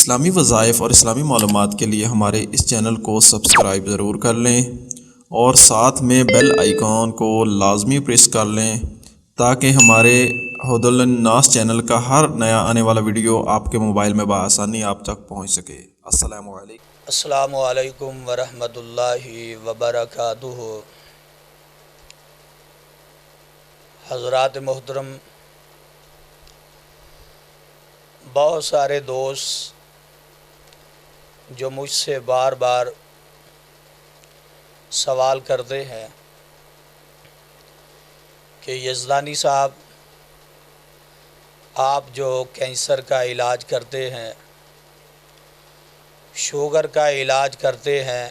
اسلامی وظائف اور اسلامی معلومات کے لیے ہمارے اس چینل کو سبسکرائب ضرور کر لیں اور ساتھ میں بیل آئیکن کو لازمی پریس کر لیں تاکہ ہمارے ہدی الناس چینل کا ہر نیا آنے والا ویڈیو آپ کے موبائل میں بآسانی آپ تک پہنچ سکے۔ السلام علیکم۔ السلام علیکم ورحمۃ اللہ وبرکاتہ۔ حضرات محترم، بہت سارے دوست جو مجھ سے بار بار سوال کرتے ہیں کہ یزدانی صاحب، آپ جو کینسر کا علاج کرتے ہیں، شوگر کا علاج کرتے ہیں،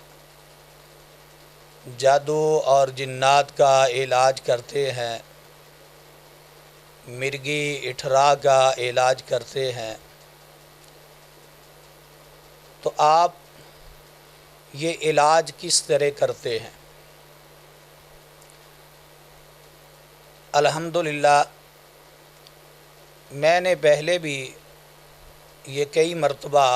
جادو اور جنات کا علاج کرتے ہیں، مرگی اٹھرا کا علاج کرتے ہیں، تو آپ یہ علاج کس طرح کرتے ہیں؟ الحمدللہ میں نے پہلے بھی یہ کئی مرتبہ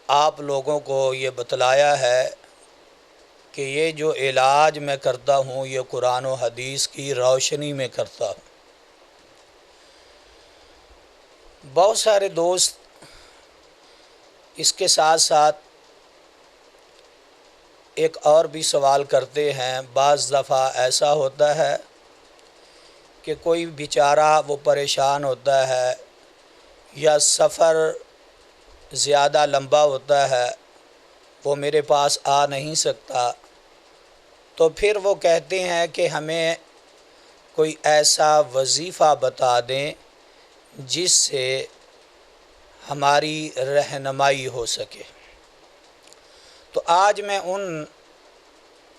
آپ لوگوں کو یہ بتلایا ہے کہ یہ جو علاج میں کرتا ہوں یہ قرآن و حدیث کی روشنی میں کرتا ہوں۔ بہت سارے دوست اس کے ساتھ ساتھ ایک اور بھی سوال کرتے ہیں۔ بعض دفعہ ایسا ہوتا ہے کہ کوئی بیچارہ وہ پریشان ہوتا ہے یا سفر زیادہ لمبا ہوتا ہے، وہ میرے پاس آ نہیں سکتا، تو پھر وہ کہتے ہیں کہ ہمیں کوئی ایسا وظیفہ بتا دیں جس سے ہماری رہنمائی ہو سکے۔ تو آج میں ان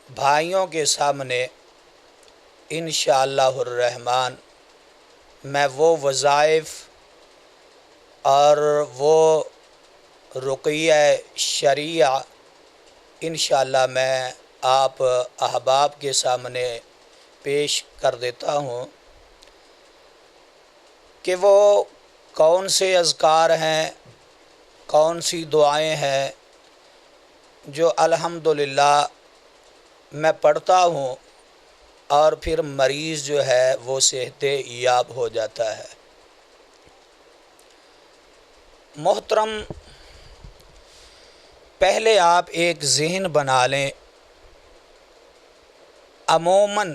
بھائیوں کے سامنے انشاءاللہ الرحمن میں وہ وظائف اور وہ رقیہ شرعیہ انشاءاللہ میں آپ احباب کے سامنے پیش کر دیتا ہوں کہ وہ کون سے اذکار ہیں، کون سی دعائیں ہیں جو الحمدللہ میں پڑھتا ہوں اور پھر مریض جو ہے وہ صحت یاب ہو جاتا ہے۔ محترم، پہلے آپ ایک ذہن بنا لیں، عموماً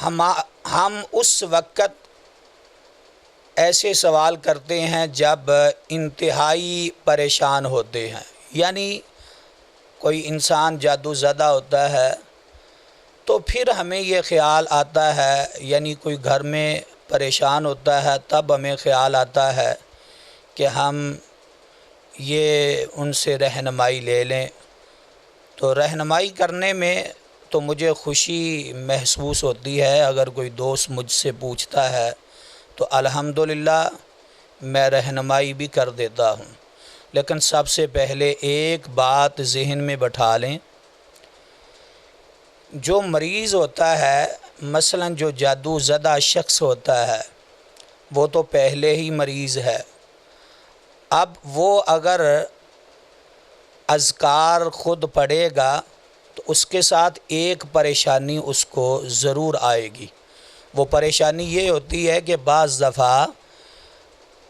ہم اس وقت ایسے سوال کرتے ہیں جب انتہائی پریشان ہوتے ہیں، یعنی کوئی انسان جادو زدہ ہوتا ہے تو پھر ہمیں یہ خیال آتا ہے، یعنی کوئی گھر میں پریشان ہوتا ہے تب ہمیں خیال آتا ہے کہ ہم یہ ان سے رہنمائی لے لیں۔ تو رہنمائی کرنے میں تو مجھے خوشی محسوس ہوتی ہے، اگر کوئی دوست مجھ سے پوچھتا ہے تو الحمدللہ میں رہنمائی بھی کر دیتا ہوں۔ لیکن سب سے پہلے ایک بات ذہن میں بٹھا لیں، جو مریض ہوتا ہے، مثلا جو جادو زدہ شخص ہوتا ہے، وہ تو پہلے ہی مریض ہے۔ اب وہ اگر اذکار خود پڑھے گا تو اس کے ساتھ ایک پریشانی اس کو ضرور آئے گی۔ وہ پریشانی یہ ہوتی ہے کہ بعض دفعہ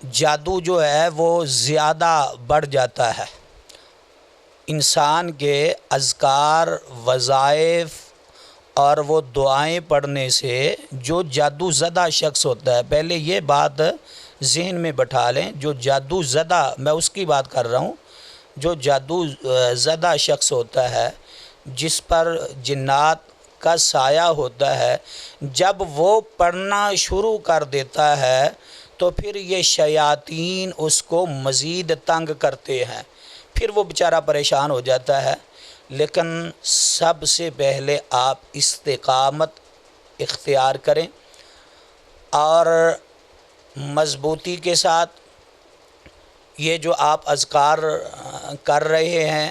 جادو جو ہے وہ زیادہ بڑھ جاتا ہے۔ انسان کے اذکار، وظائف اور وہ دعائیں پڑھنے سے جو جادو زدہ شخص ہوتا ہے، پہلے یہ بات ذہن میں بٹھا لیں، جو جادو زدہ، میں اس کی بات کر رہا ہوں، جو جادو زدہ شخص ہوتا ہے، جس پر جنات کا سایہ ہوتا ہے، جب وہ پڑھنا شروع کر دیتا ہے تو پھر یہ شیاطین اس کو مزید تنگ کرتے ہیں، پھر وہ بیچارہ پریشان ہو جاتا ہے۔ لیکن سب سے پہلے آپ استقامت اختیار کریں اور مضبوطی کے ساتھ یہ جو آپ اذکار کر رہے ہیں،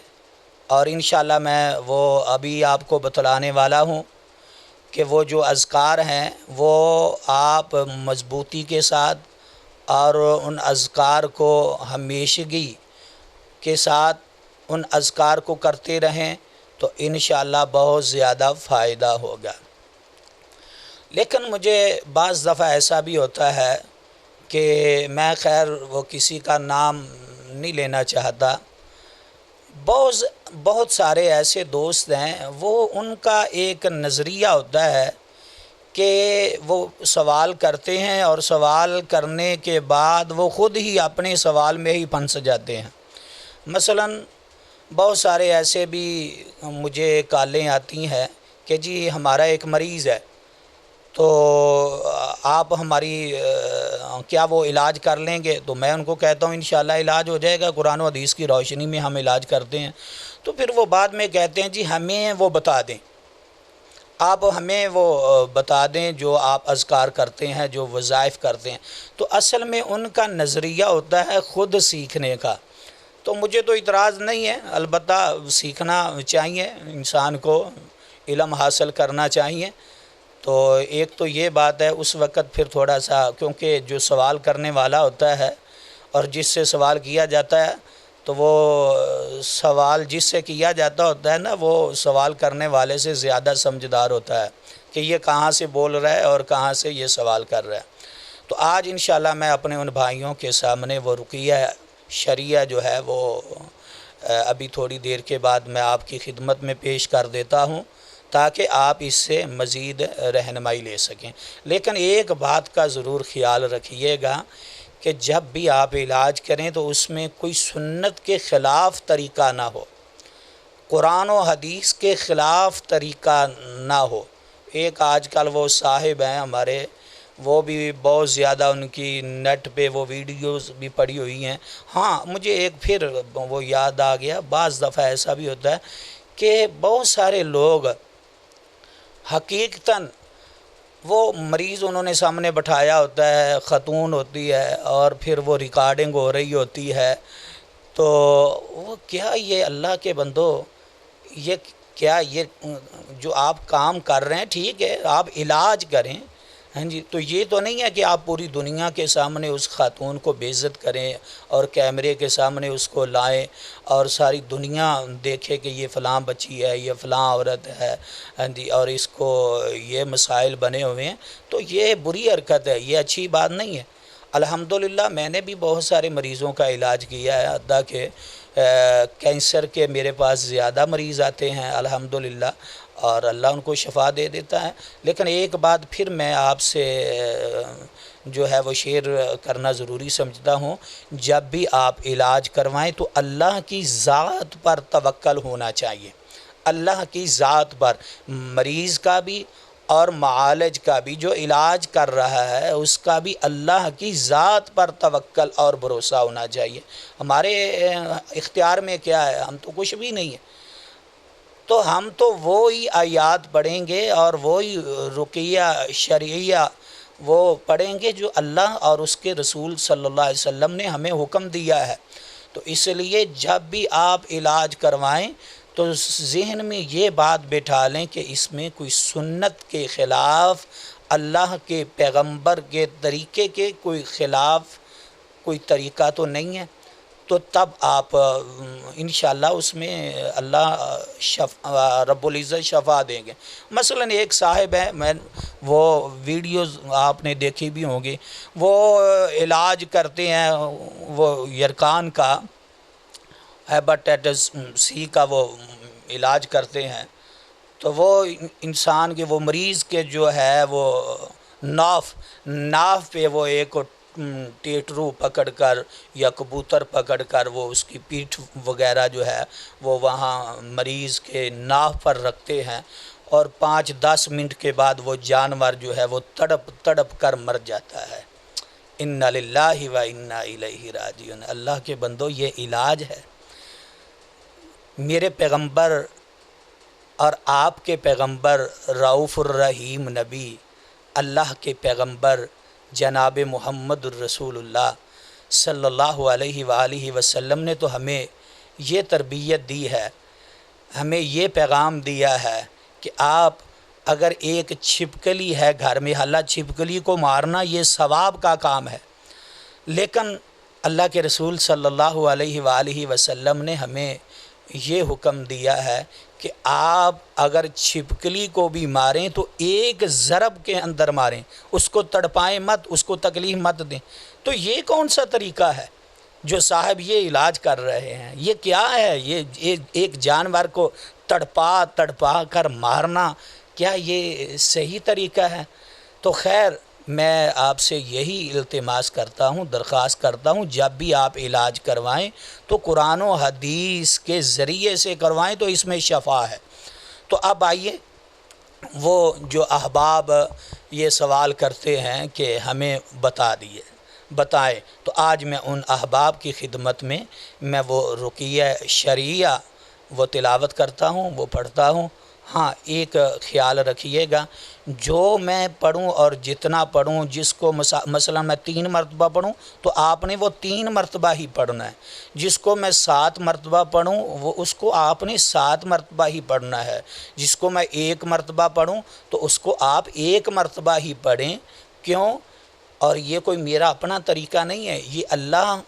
اور انشاءاللہ میں وہ ابھی آپ کو بتلانے والا ہوں کہ وہ جو اذکار ہیں وہ آپ مضبوطی کے ساتھ اور ان اذکار کو ہمیشگی کے ساتھ ان اذکار کو کرتے رہیں تو انشاءاللہ بہت زیادہ فائدہ ہوگا۔ لیکن مجھے بعض دفعہ ایسا بھی ہوتا ہے کہ میں خیر وہ کسی کا نام نہیں لینا چاہتا، بہت سارے ایسے دوست ہیں، وہ ان کا ایک نظریہ ہوتا ہے کہ وہ سوال کرتے ہیں اور سوال کرنے کے بعد وہ خود ہی اپنے سوال میں ہی پھنس جاتے ہیں۔ مثلا بہت سارے ایسے بھی مجھے کالیں آتی ہیں کہ جی ہمارا ایک مریض ہے تو آپ ہماری کیا وہ علاج کر لیں گے؟ تو میں ان کو کہتا ہوں انشاءاللہ علاج ہو جائے گا، قرآن و حدیث کی روشنی میں ہم علاج کرتے ہیں۔ تو پھر وہ بعد میں کہتے ہیں جی ہمیں وہ بتا دیں، آپ ہمیں وہ بتا دیں جو آپ اذکار کرتے ہیں، جو وظائف کرتے ہیں۔ تو اصل میں ان کا نظریہ ہوتا ہے خود سیکھنے کا۔ تو مجھے تو اعتراض نہیں ہے، البتہ سیکھنا چاہیے، انسان کو علم حاصل کرنا چاہیے۔ تو ایک تو یہ بات ہے، اس وقت پھر تھوڑا سا کیونکہ جو سوال کرنے والا ہوتا ہے اور جس سے سوال کیا جاتا ہے تو وہ سوال جس سے کیا جاتا ہوتا ہے نا، وہ سوال کرنے والے سے زیادہ سمجھدار ہوتا ہے کہ یہ کہاں سے بول رہا ہے اور کہاں سے یہ سوال کر رہا ہے۔ تو آج انشاءاللہ میں اپنے ان بھائیوں کے سامنے وہ رقیہ شریعہ جو ہے وہ ابھی تھوڑی دیر کے بعد میں آپ کی خدمت میں پیش کر دیتا ہوں تاکہ آپ اس سے مزید رہنمائی لے سکیں۔ لیکن ایک بات کا ضرور خیال رکھیے گا کہ جب بھی آپ علاج کریں تو اس میں کوئی سنت کے خلاف طریقہ نہ ہو، قرآن و حدیث کے خلاف طریقہ نہ ہو۔ ایک آج کل وہ صاحب ہیں ہمارے، وہ بھی بہت زیادہ ان کی نیٹ پہ وہ ویڈیوز بھی پڑی ہوئی ہیں۔ ہاں مجھے ایک پھر وہ یاد آ گیا، بعض دفعہ ایسا بھی ہوتا ہے کہ بہت سارے لوگ حقیقتاً وہ مریض انہوں نے سامنے بٹھایا ہوتا ہے، خاتون ہوتی ہے اور پھر وہ ریکارڈنگ ہو رہی ہوتی ہے، تو وہ کیا یہ اللہ کے بندو، یہ کیا یہ جو آپ کام کر رہے ہیں ٹھیک ہے، آپ علاج کریں، ہاں جی، تو یہ تو نہیں ہے کہ آپ پوری دنیا کے سامنے اس خاتون کو بے عزت کریں اور کیمرے کے سامنے اس کو لائیں اور ساری دنیا دیکھے کہ یہ فلاں بچی ہے، یہ فلاں عورت ہے، ہاں جی، اور اس کو یہ مسائل بنے ہوئے ہیں۔ تو یہ بری حرکت ہے، یہ اچھی بات نہیں ہے۔ الحمدللہ میں نے بھی بہت سارے مریضوں کا علاج کیا ہے، حتیٰ کہ کینسر کے میرے پاس زیادہ مریض آتے ہیں الحمدللہ، اور اللہ ان کو شفا دے دیتا ہے۔ لیکن ایک بات پھر میں آپ سے جو ہے وہ شیئر کرنا ضروری سمجھتا ہوں، جب بھی آپ علاج کروائیں تو اللہ کی ذات پر توکل ہونا چاہیے، اللہ کی ذات پر، مریض کا بھی اور معالج کا بھی، جو علاج کر رہا ہے اس کا بھی اللہ کی ذات پر توکل اور بھروسہ ہونا چاہیے۔ ہمارے اختیار میں کیا ہے؟ ہم تو کچھ بھی نہیں ہے، تو ہم تو وہی آیات پڑھیں گے اور وہی رقیہ شرعیہ وہ پڑھیں گے جو اللہ اور اس کے رسول صلی اللہ علیہ وسلم نے ہمیں حکم دیا ہے۔ تو اس لیے جب بھی آپ علاج کروائیں تو ذہن میں یہ بات بٹھا لیں کہ اس میں کوئی سنت کے خلاف، اللہ کے پیغمبر کے طریقے کے کوئی خلاف کوئی طریقہ تو نہیں ہے، تو تب آپ انشاءاللہ اس میں اللہ رب العزت شفا دیں گے۔ مثلا ایک صاحب ہے، میں وہ ویڈیوز آپ نے دیکھی بھی ہوں گی، وہ علاج کرتے ہیں، وہ یرکان کا ہیپاٹائٹس سی کا وہ علاج کرتے ہیں، تو وہ انسان کے، وہ مریض کے جو ہے وہ ناف پہ وہ ایک ٹیٹرو پکڑ کر یا کبوتر پکڑ کر وہ اس کی پیٹھ وغیرہ جو ہے وہ وہاں مریض کے ناف پر رکھتے ہیں، اور 5-10 منٹ کے بعد وہ جانور جو ہے وہ تڑپ تڑپ کر مر جاتا ہے۔ انا للہ و انا الیہ راجعون۔ اللہ کے بندو یہ علاج ہے۔ میرے پیغمبر اور آپ کے پیغمبر رؤوف الرحیم نبی، اللہ کے پیغمبر جناب محمد الرسول اللہ صلی اللہ علیہ وآلہ وسلم نے تو ہمیں یہ تربیت دی ہے، ہمیں یہ پیغام دیا ہے کہ آپ اگر ایک چھپکلی ہے گھر میں، حالانکہ چھپکلی کو مارنا یہ ثواب کا کام ہے، لیکن اللہ کے رسول صلی اللہ علیہ وآلہ وسلم نے ہمیں یہ حکم دیا ہے کہ آپ اگر چھپکلی کو بھی ماریں تو ایک ضرب کے اندر ماریں، اس کو تڑپائیں مت، اس کو تکلیف مت دیں۔ تو یہ کون سا طریقہ ہے جو صاحب یہ علاج کر رہے ہیں؟ یہ کیا ہے؟ یہ ایک جانور کو تڑپا کر مارنا، کیا یہ صحیح طریقہ ہے؟ تو خیر، میں آپ سے یہی التماس کرتا ہوں، درخواست کرتا ہوں، جب بھی آپ علاج کروائیں تو قرآن و حدیث کے ذریعے سے کروائیں، تو اس میں شفا ہے۔ تو اب آئیے، وہ جو احباب یہ سوال کرتے ہیں کہ ہمیں بتائیں، تو آج میں ان احباب کی خدمت میں وہ رقیہ شرعیہ وہ تلاوت کرتا ہوں، وہ پڑھتا ہوں۔ ہاں، ایک خیال رکھیے گا، جو میں پڑھوں اور جتنا پڑھوں، جس کو مثلا میں 3 مرتبہ پڑھوں تو آپ نے وہ 3 مرتبہ ہی پڑھنا ہے، جس کو میں 7 مرتبہ پڑھوں وہ اس کو آپ نے 7 مرتبہ ہی پڑھنا ہے، جس کو میں 1 مرتبہ پڑھوں تو اس کو آپ 1 مرتبہ ہی پڑھیں۔ کیوں؟ اور یہ کوئی میرا اپنا طریقہ نہیں ہے، یہ اللہ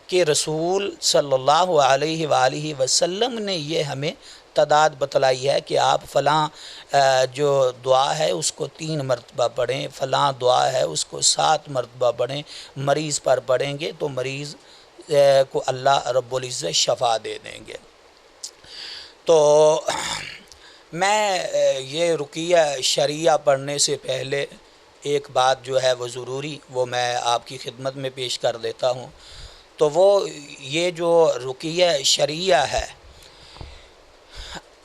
کے رسول صلی اللہ علیہ وآلہ وسلم نے یہ ہمیں تعداد بتلائی ہے کہ آپ فلاں جو دعا ہے اس کو 3 مرتبہ پڑھیں، فلاں دعا ہے اس کو 7 مرتبہ پڑھیں، مریض پر پڑھیں گے تو مریض کو اللہ رب العزت شفا دے دیں گے۔ تو میں یہ رقیہ شرعیہ پڑھنے سے پہلے ایک بات جو ہے وہ ضروری، وہ میں آپ کی خدمت میں پیش کر دیتا ہوں۔ تو وہ یہ جو رقیہ شرعیہ ہے،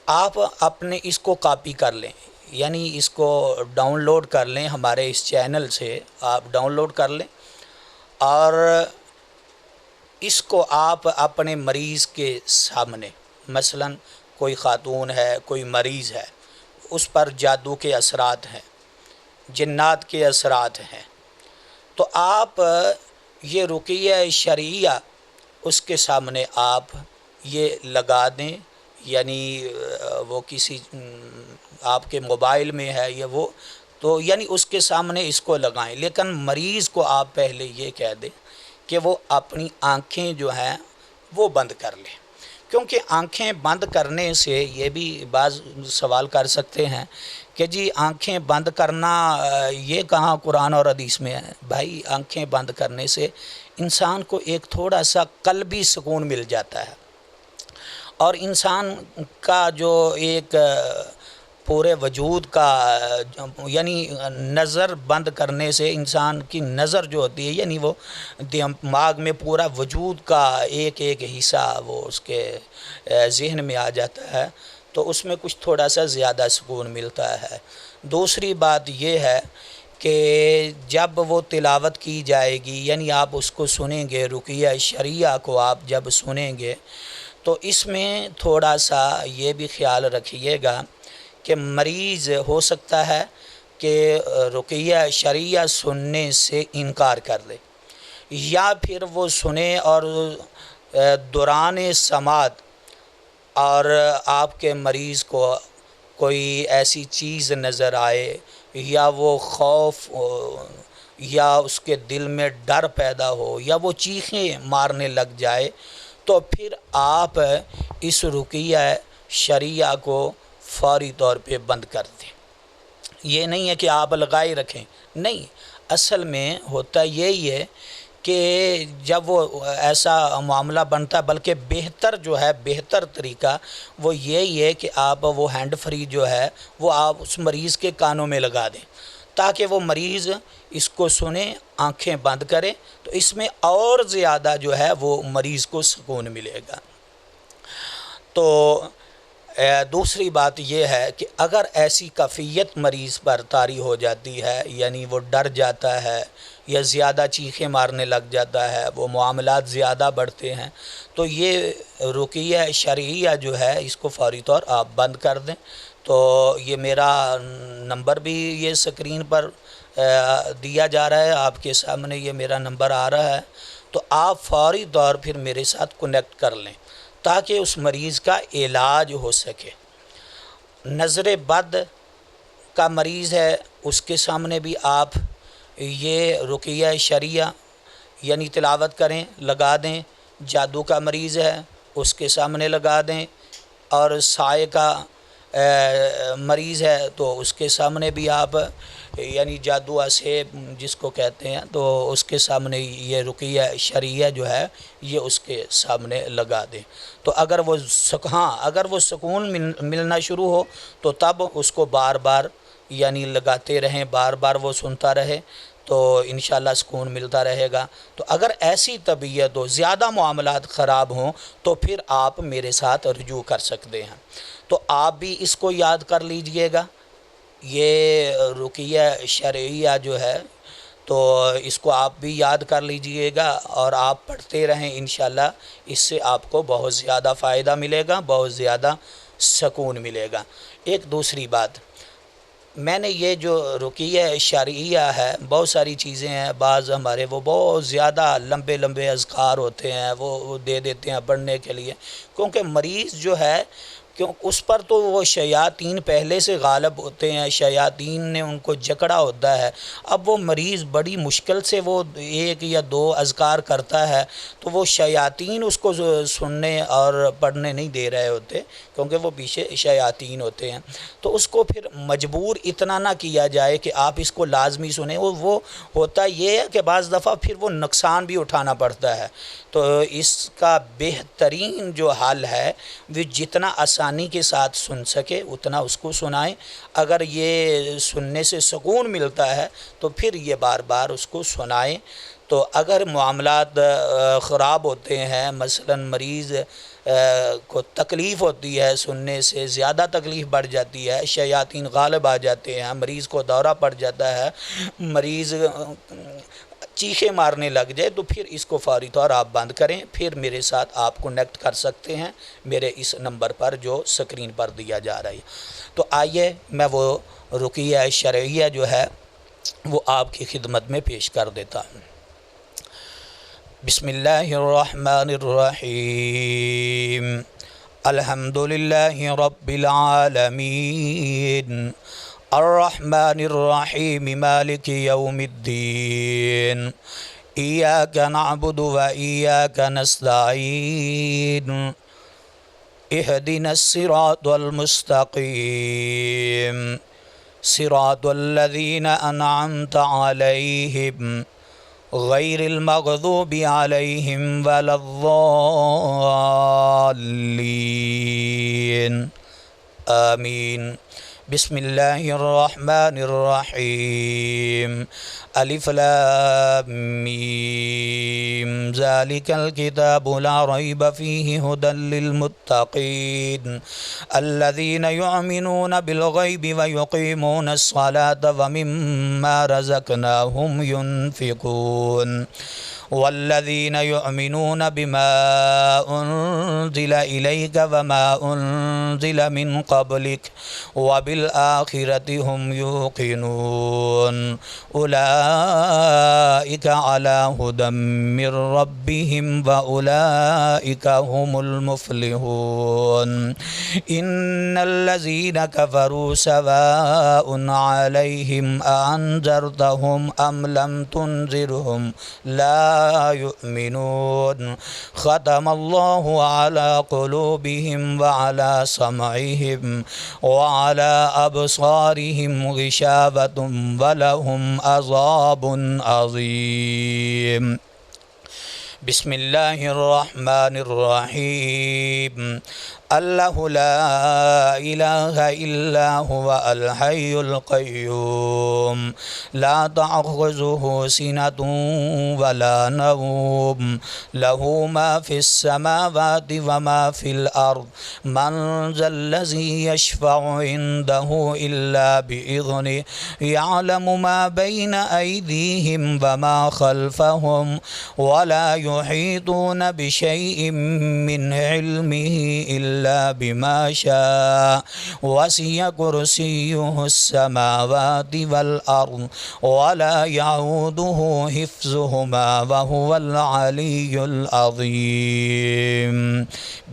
آپ اپنے اس کو کاپی کر لیں، یعنی اس کو ڈاؤن لوڈ کر لیں، ہمارے اس چینل سے آپ ڈاؤن لوڈ کر لیں، اور اس کو آپ اپنے مریض کے سامنے، مثلا کوئی خاتون ہے، کوئی مریض ہے، اس پر جادو کے اثرات ہیں، جنات کے اثرات ہیں، تو آپ یہ رقیہ شرعیہ اس کے سامنے آپ یہ لگا دیں، یعنی وہ کسی آپ کے موبائل میں ہے یا وہ، تو یعنی اس کے سامنے اس کو لگائیں، لیکن مریض کو آپ پہلے یہ کہہ دیں کہ وہ اپنی آنکھیں جو ہیں وہ بند کر لیں، کیونکہ آنکھیں بند کرنے سے یہ بھی بعض سوال کر سکتے ہیں کہ جی آنکھیں بند کرنا یہ کہاں قرآن اور حدیث میں ہے؟ بھائی، آنکھیں بند کرنے سے انسان کو ایک تھوڑا سا قلبی سکون مل جاتا ہے، اور انسان کا جو ایک پورے وجود کا، یعنی نظر بند کرنے سے انسان کی نظر جو ہوتی ہے، یعنی وہ دماغ میں پورا وجود کا ایک ایک حصہ وہ اس کے ذہن میں آ جاتا ہے، تو اس میں کچھ تھوڑا سا زیادہ سکون ملتا ہے۔ دوسری بات یہ ہے کہ جب وہ تلاوت کی جائے گی، یعنی آپ اس کو سنیں گے، رقیہ شرعیہ کو آپ جب سنیں گے تو اس میں تھوڑا سا یہ بھی خیال رکھیے گا کہ مریض ہو سکتا ہے کہ رقیہ شرعیہ سننے سے انکار کر دے، یا پھر وہ سنے اور دوران سماعت اور آپ کے مریض کو کوئی ایسی چیز نظر آئے، یا وہ خوف یا اس کے دل میں ڈر پیدا ہو، یا وہ چیخیں مارنے لگ جائے، تو پھر آپ اس رقیہ شرعیہ کو فوری طور پہ بند کر دیں۔ یہ نہیں ہے کہ آپ لگائے رکھیں، نہیں، اصل میں ہوتا یہی ہے کہ جب وہ ایسا معاملہ بنتا ہے، بلکہ بہتر جو ہے، بہتر طریقہ وہ یہی ہے کہ آپ وہ ہینڈ فری جو ہے وہ آپ اس مریض کے کانوں میں لگا دیں، تاکہ وہ مریض اس کو سنے، آنکھیں بند کرے، تو اس میں اور زیادہ جو ہے وہ مریض کو سکون ملے گا۔ تو دوسری بات یہ ہے کہ اگر ایسی کیفیت مریض پر طاری ہو جاتی ہے، یعنی وہ ڈر جاتا ہے یا زیادہ چیخیں مارنے لگ جاتا ہے، وہ معاملات زیادہ بڑھتے ہیں، تو یہ رقیہ شرعیہ جو ہے اس کو فوری طور آپ بند کر دیں۔ تو یہ میرا نمبر بھی یہ سکرین پر دیا جا رہا ہے، آپ کے سامنے یہ میرا نمبر آ رہا ہے، تو آپ فوری طور پھر میرے ساتھ کنیکٹ کر لیں تاکہ اس مریض کا علاج ہو سکے۔ نظر بد کا مریض ہے اس کے سامنے بھی آپ یہ رقیہ شرعیہ یعنی تلاوت کریں، لگا دیں۔ جادو کا مریض ہے اس کے سامنے لگا دیں، اور سائے کا مریض ہے تو اس کے سامنے بھی آپ یعنی جادو اسیب جس کو کہتے ہیں تو اس کے سامنے یہ رقیہ شرعیہ جو ہے یہ اس کے سامنے لگا دیں۔ تو اگر وہ سکون ملنا شروع ہو تو تب اس کو بار بار یعنی لگاتے رہیں، بار بار وہ سنتا رہے تو انشاءاللہ سکون ملتا رہے گا۔ تو اگر ایسی طبیعت ہو، زیادہ معاملات خراب ہوں تو پھر آپ میرے ساتھ رجوع کر سکتے ہیں۔ تو آپ بھی اس کو یاد کر لیجئے گا، یہ رقیہ شرعیہ جو ہے تو اس کو آپ بھی یاد کر لیجئے گا اور آپ پڑھتے رہیں، انشاءاللہ اس سے آپ کو بہت زیادہ فائدہ ملے گا، بہت زیادہ سکون ملے گا۔ ایک دوسری بات، میں نے یہ جو رقیہ شرعیہ ہے بہت ساری چیزیں ہیں، بعض ہمارے وہ بہت زیادہ لمبے لمبے اذکار ہوتے ہیں وہ دے دیتے ہیں پڑھنے کے لیے، کیونکہ مریض جو ہے اس پر تو وہ شیاطین پہلے سے غالب ہوتے ہیں، شیاطین نے ان کو جکڑا ہوتا ہے۔ اب وہ مریض بڑی مشکل سے وہ ایک یا دو اذکار کرتا ہے تو وہ شیاطین اس کو سننے اور پڑھنے نہیں دے رہے ہوتے، کیونکہ وہ پیچھے شیاطین ہوتے ہیں۔ تو اس کو پھر مجبور اتنا نہ کیا جائے کہ آپ اس کو لازمی سنیں، وہ ہوتا یہ ہے کہ بعض دفعہ پھر وہ نقصان بھی اٹھانا پڑتا ہے۔ تو اس کا بہترین جو حل ہے وہ جتنا آسانی کے ساتھ سن سکے اتنا اس کو سنائیں۔ اگر یہ سننے سے سکون ملتا ہے تو پھر یہ بار بار اس کو سنائیں۔ تو اگر معاملات خراب ہوتے ہیں، مثلا مریض کو تکلیف ہوتی ہے سننے سے، زیادہ تکلیف بڑھ جاتی ہے، شیاطین غالب آ جاتے ہیں، مریض کو دورہ پڑ جاتا ہے، مریض چیخیں مارنے لگ جائے، تو پھر اس کو فوری طور آپ بند کریں، پھر میرے ساتھ آپ کنیکٹ کر سکتے ہیں میرے اس نمبر پر جو سکرین پر دیا جا رہا ہے۔ تو آئیے میں وہ رقیہ شرعیہ جو ہے وہ آپ کی خدمت میں پیش کر دیتا ہوں۔ بسم اللہ الرحمن الرحیم، الحمد للہ رب العالمین، الرحمن الرحیم، مالک یوم الدین، ایاک نعبد و ایاک نستعین، اہدنا الصراط المستقیم، صراط الذین انعمت علیہم غیر المغضوب علیہم ولا الضالین، آمین۔ بسم اللہ الرحمن الرحیم، الف لام میم، ذالک الکتاب لا ریب فیہ ھدی للمتقین الذین یؤمنون بالغیب ویقیمون الصلاة ومما رزقناہم ینفقون والذین یؤمنون بما انزل الیک وما انزل من قبلک وبالآخرۃ هم یوقنون اولئک علی ھدی من ربہم واولئک هم المفلحون ان الذین کفروا سواء علیہم اانذرتهم ام لم تنذرهم لا یؤمنون ختم اللہ علی قلوبہم وعلی سمعہم وعلی ابصارہم غشاوۃ ولہم عذاب عظیم۔ بسم اللہ الرحمن الرحیم، اللہ لا الہ الا هو الحی القیوم لا تأخذہ سنۃ ولا نوم لہ ما فی السماوات وما فی الارض من ذا الذی یشفع عنده الا بإذنہ یعلم ما بین ایدیہم وما خلفہم ولا یحیطون بشیء من علمہ الا إلا بما شاء وسع كرسيه السماوات والأرض ولا يعوده حفظهما وهو العلي العظيم.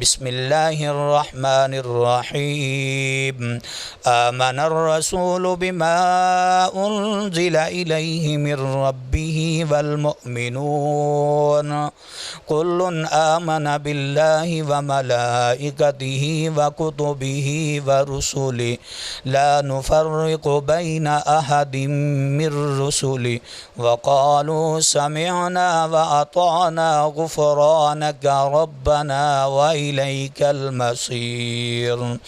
بسم الله الرحمن الرحيم. آمن الرسول بما أنزل إليه من ربه والمؤمنون كل آمن بالله وملائكته وكتبه ورسله لا نفرق بين أحد من رسله وقالوا سمعنا وأطعنا غفرانك ربنا وإليك المصير.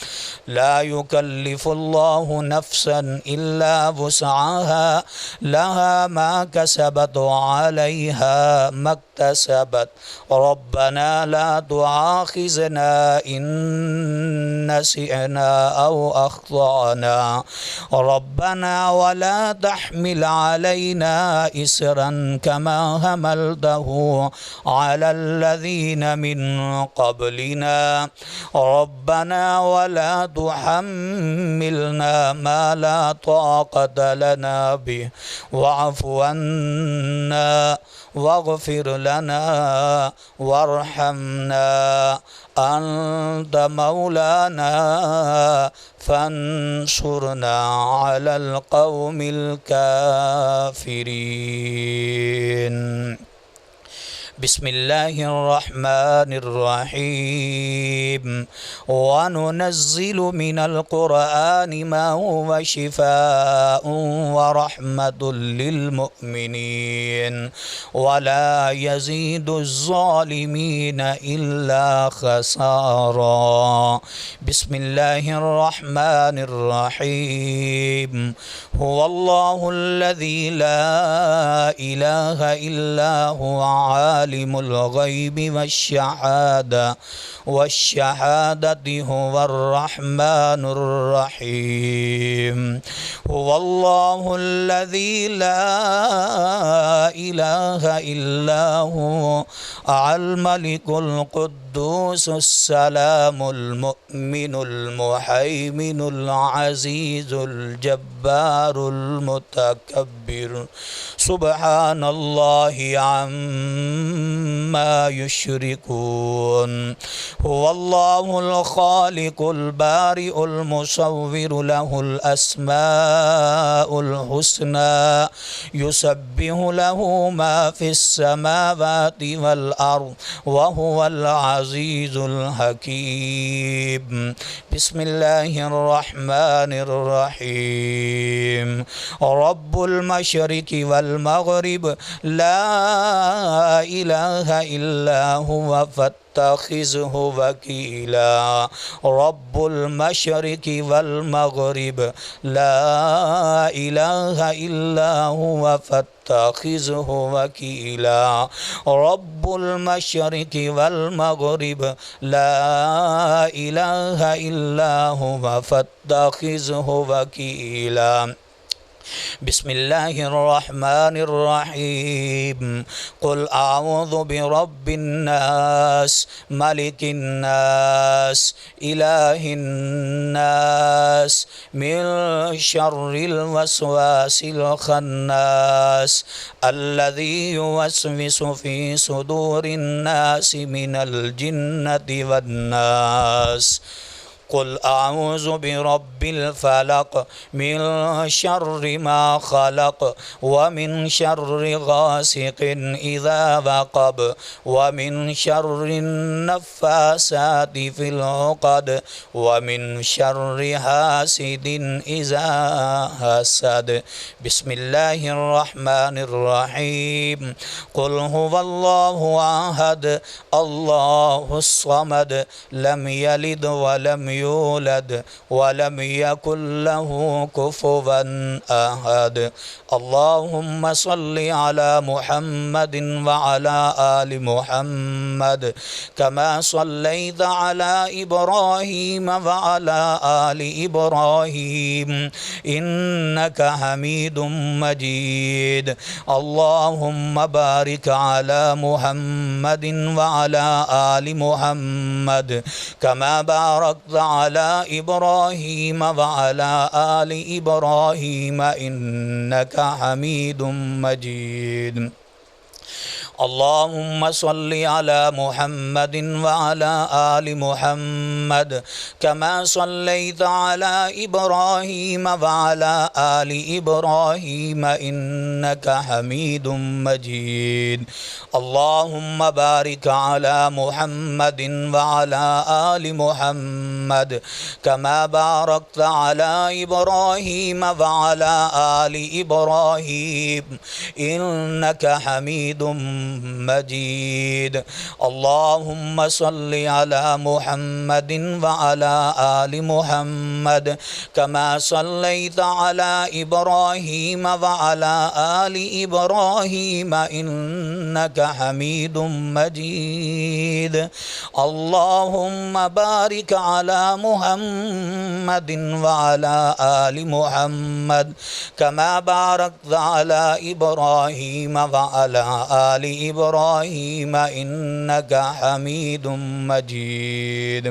لا يكلف الله نفسا إلا وسعها لها ما كسبت وعليها ما اكتسبت ربنا لا تؤاخذنا إن نسينا أو أخطأنا ربنا ولا تحمل علينا إسرا كما حملته على الذين من قبلنا ربنا ولا تحملنا ما لا طاقة لنا به واعف عنا واغفر لنا وارحمنا أنت مولانا فانصرنا على القوم الكافرين. بسم الله الرحمن الرحيم. وننزل من القرآن ما هو شفاء ورحمة للمؤمنين ولا يزيد الظالمين إلا خسارا. بسم الله الرحمن الرحيم. هو الله الذي لا إله إلا هو عالم الغيب والشهادة هو الرحمن الرحيم. هو الله الذي لا إله إلا هو الملك القدوس السلام المؤمن المهيمن العزيز الجبار المتكبر سبحان الله عما يشركون. هو الله الخالق البارئ المصور له الأسماء الحسنى يسبح له ما في السماوات والأرض وهو العزيز الحكيم. بسم الله الرحمن الرحيم. رب المشرق والمغرب لا إله إلا هو فاتخذه وكيلا. رب المشرق والمغرب لا إله إلا هو فاتخذه وكيلا. رب المشرق والمغرب لا إله إلا هو فاتخذه وكيلا. بسم الله الرحمن الرحيم. قل أعوذ برب الناس ملك الناس إله الناس من شر الوسواس الخناس الذي يوسوس في صدور الناس من الجنة والناس. قل أعوذ برب الفلق من شر ما خلق ومن شر غاسق إذا وقب ومن شر النفاسات في العقد ومن شر حاسد إذا حسد. بسم الله الرحمن الرحيم. قل هو الله أحد الله الصمد لم يلد ولم يولد ولم يكن له كفوا أحد. اللهم صل على محمد وعلى آل محمد كما صليت على إبراهيم وعلى آل إبراهيم إنك حميد مجيد. اللهم بارك على محمد وعلى آل محمد كما باركت على إبراهيم وعلى آل إبراهيم إنك حميد مجيد. اللهم صل على محمد وعلى آل محمد كما صليت على إبراهيم وعلى آل إبراهيم إنك حميد مجيد. اللهم بارك على محمد وعلى آل محمد كما باركت على إبراهيم وعلى آل إبراهيم إنك حميد مجيد. اللهم صل على محمد وعلى آل محمد كما صليت على إبراهيم وعلى آل إبراهيم إنك حميد مجيد. اللهم بارك على محمد وعلى آل محمد كما باركت على إبراهيم وعلى آل إبراهيم إنك حميد مجيد.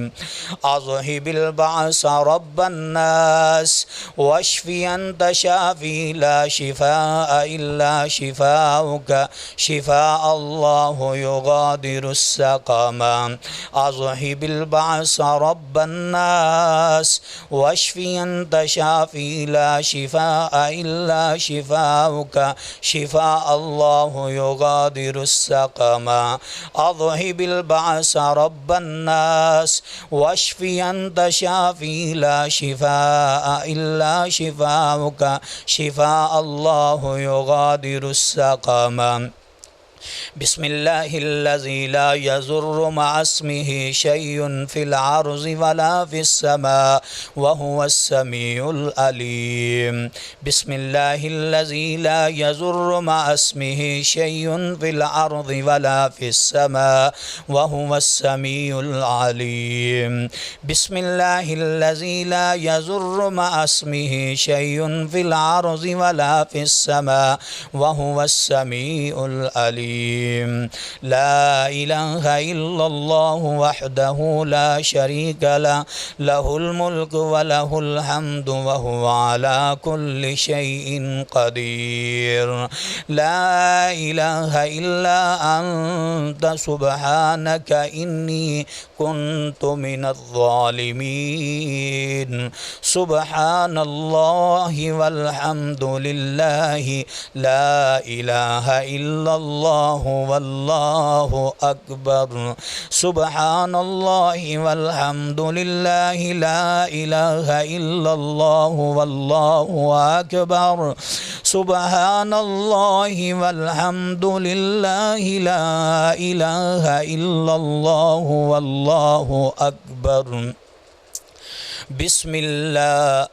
أذهب البعث رب الناس واشفي أنت شافي لا شفاء إلا شفاؤك شفاء الله يغادر السقما. أذهب البعث رب الناس واشفي أنت شافي لا شفاء إلا شفاؤك شفاء الله يغادر السقما. أذهب البعث رب الناس واشفي أنت شافي لا شفاء إلا شفاؤك شفاء الله يغادر السقما. بسم الله الذي لا يضر مع اسمه شيء في الأرض ولا في السماء وهو السميع العليم. بسم الله الذي لا يضر مع اسمه شيء في الأرض ولا في السماء وهو السميع العليم. بسم الله الذي لا يضر مع اسمه شيء في الأرض ولا في السماء وهو السميع العليم. لا إله إلا الله وحده لا شريك له له الملك وله الحمد وهو على كل شيء قدير. لا إله إلا أنت سبحانك إني كنت من الظالمين. سبحان الله والحمد لله لا إله إلا الله والله أكبر. سبحان الله والحمد لله لا إله إلا الله والله أكبر. سبحان الله والحمد لله لا إله إلا الله والله أكبر. بسم الله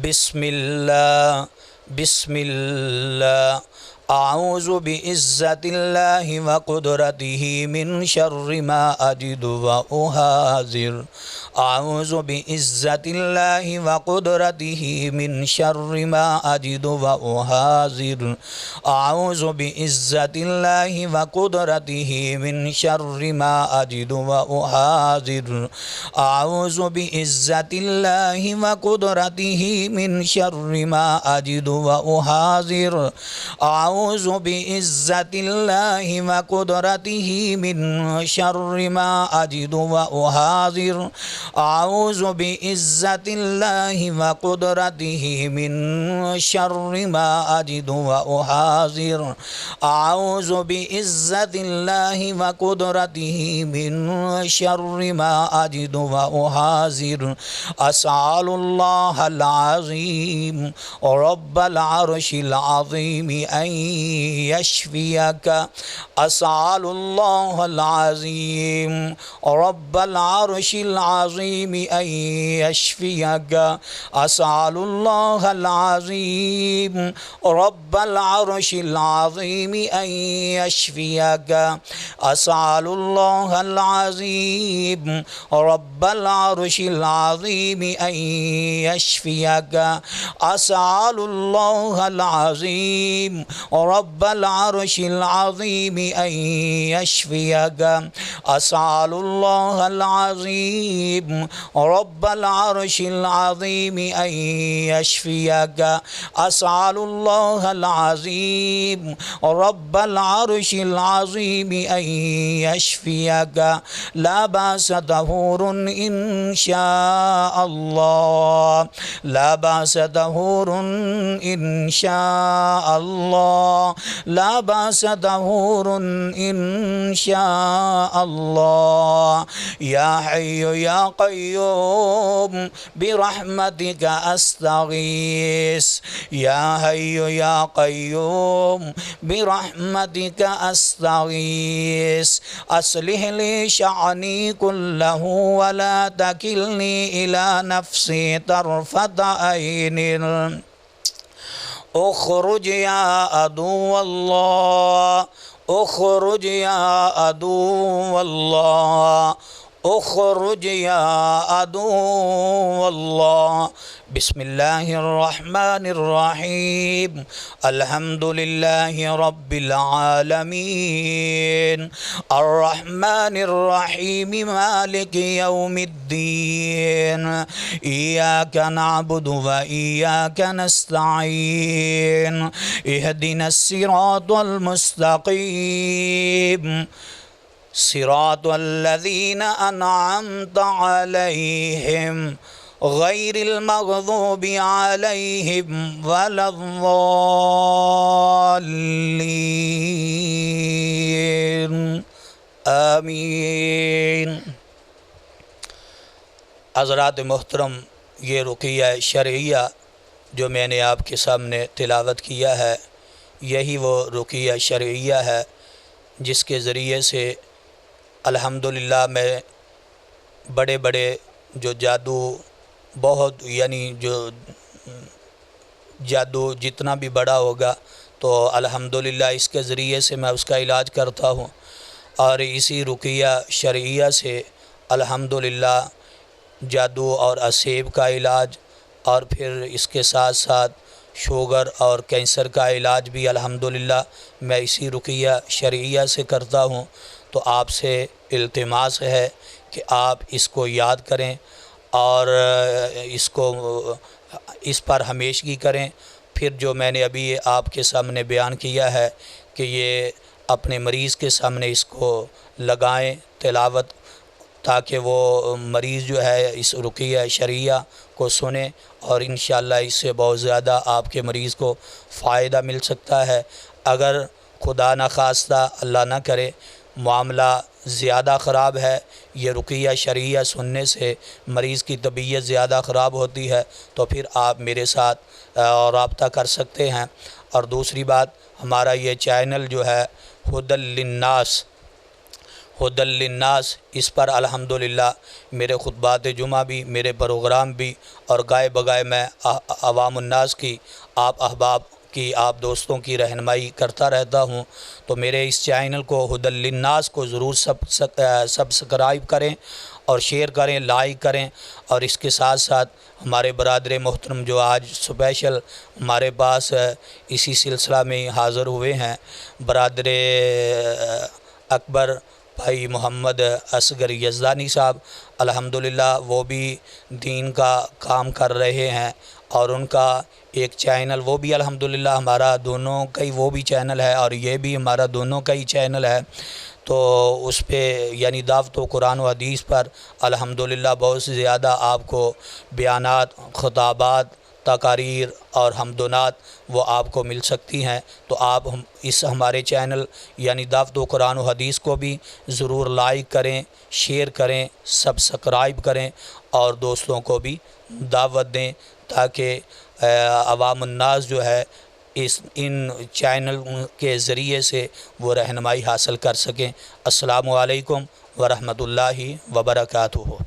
بسم الله بسم الله. أعوذ بعزة الله وقدرته من شر ما أجد وأحاذر. أعوذ بعزة الله وقدرته من شر ما أجد وأحاذر. أعوذ بعزة الله وقدرته من شر ما أجد وأحاذر. أعوذ بعزة الله وقدرته من شر ما أجد وأحاذر. أعوذ بعزة الله وقدرته من شر ما أجد وأحاذر. أعوذ بعزة الله وقدرته من شر ما أجد وأحاذر. أعوذ بعزة الله وقدرته من شر ما أجد وأحاذر. أسأل الله العظيم رب العرش العظيم أن يشفيك أسأل الله العظيم رب العرش العظيم أن يشفيك أسأل الله العظيم رب العرش العظيم أن يشفيك أسأل الله العظيم رب العرش العظيم أن يشفيك أسأل الله العظيم رب العرش العظيم أن يشفيك أسأل الله العظيم رب العرش العظيم أن يشفيك أسأل الله العظيم رب العرش العظيم أن يشفيك لا بأس طهور إن شاء الله لا بأس طهور إن شاء الله لا بأس طهور إن شاء الله يا حي يا قيوم برحمتك أستغيث يا حي يا قيوم برحمتك أستغيث أصلح لي شأني كله ولا تكلني إلى نفسي طرفة عين اخرج يا عدو الله اخرج يا عدو الله اخرج يا عدو الله بسم الله الرحمن الرحيم الحمد لله رب العالمين الرحمن الرحيم مالك يوم الدين إياك نعبد وإياك نستعين اهدنا الصراط المستقيم صراط الذين أنعمت عليهم غير المغضوب عليهم ولا الضالين آمین۔ حضرات محترم، یہ رقیہ شرعیہ جو میں نے آپ کے سامنے تلاوت کیا ہے، یہی وہ رقیہ شرعیہ ہے جس کے ذریعے سے الحمدللہ میں بڑے بڑے جو جادو بہت جو جادو جتنا بھی بڑا ہوگا تو الحمدللہ اس کے ذریعے سے میں اس کا علاج کرتا ہوں، اور اسی رقیہ شرعیہ سے الحمدللہ جادو اور اسیب کا علاج، اور پھر اس کے ساتھ ساتھ شوگر اور کینسر کا علاج بھی الحمدللہ میں اسی رقیہ شرعیہ سے کرتا ہوں۔ تو آپ سے التماس ہے کہ آپ اس کو یاد کریں اور اس پر ہمیشگی کریں۔ پھر جو میں نے ابھی آپ کے سامنے بیان کیا ہے کہ یہ اپنے مریض کے سامنے اس کو لگائیں تلاوت، تاکہ وہ مریض جو ہے اس رقیہ شرعیہ کو سنیں، اور انشاءاللہ اس سے بہت زیادہ آپ کے مریض کو فائدہ مل سکتا ہے۔ اگر خدا نخواستہ اللہ نہ کرے معاملہ زیادہ خراب ہے، یہ رقیہ شرعیہ سننے سے مریض کی طبیعت زیادہ خراب ہوتی ہے، تو پھر آپ میرے ساتھ رابطہ کر سکتے ہیں۔ اور دوسری بات، ہمارا یہ چینل جو ہے ہدی للناس، اس پر الحمدللہ میرے خطبات جمعہ بھی، میرے پروگرام بھی، اور گائے بگائے میں عوام الناس کی، آپ احباب کی، آپ دوستوں کی رہنمائی کرتا رہتا ہوں۔ تو میرے اس چینل کو ہدی للناس کو ضرور سبسکرائب کریں اور شیئر کریں، لائک کریں، اور اس کے ساتھ ساتھ ہمارے برادر محترم جو آج اسپیشل ہمارے پاس اسی سلسلہ میں حاضر ہوئے ہیں، برادر اکبر بھائی محمد اصغر یزدانی صاحب، الحمدللہ وہ بھی دین کا کام کر رہے ہیں، اور ان کا ایک چینل وہ بھی الحمدللہ ہمارا دونوں کا ہی وہ بھی چینل ہے، اور یہ بھی ہمارا دونوں کا ہی چینل ہے۔ تو اس پہ دعوت و قرآن و حدیث پر الحمدللہ بہت سے زیادہ آپ کو بیانات، خطابات، تقاریر اور حمدونات وہ آپ کو مل سکتی ہیں۔ تو آپ اس ہمارے چینل دعوت و قرآن و حدیث کو بھی ضرور لائک کریں، شیئر کریں، سبسکرائب کریں، اور دوستوں کو بھی دعوت دیں، تاکہ عوام الناس جو ہے ان چینل کے ذریعے سے وہ رہنمائی حاصل کر سکیں۔ السلام علیکم ورحمۃ اللہ وبرکاتہ۔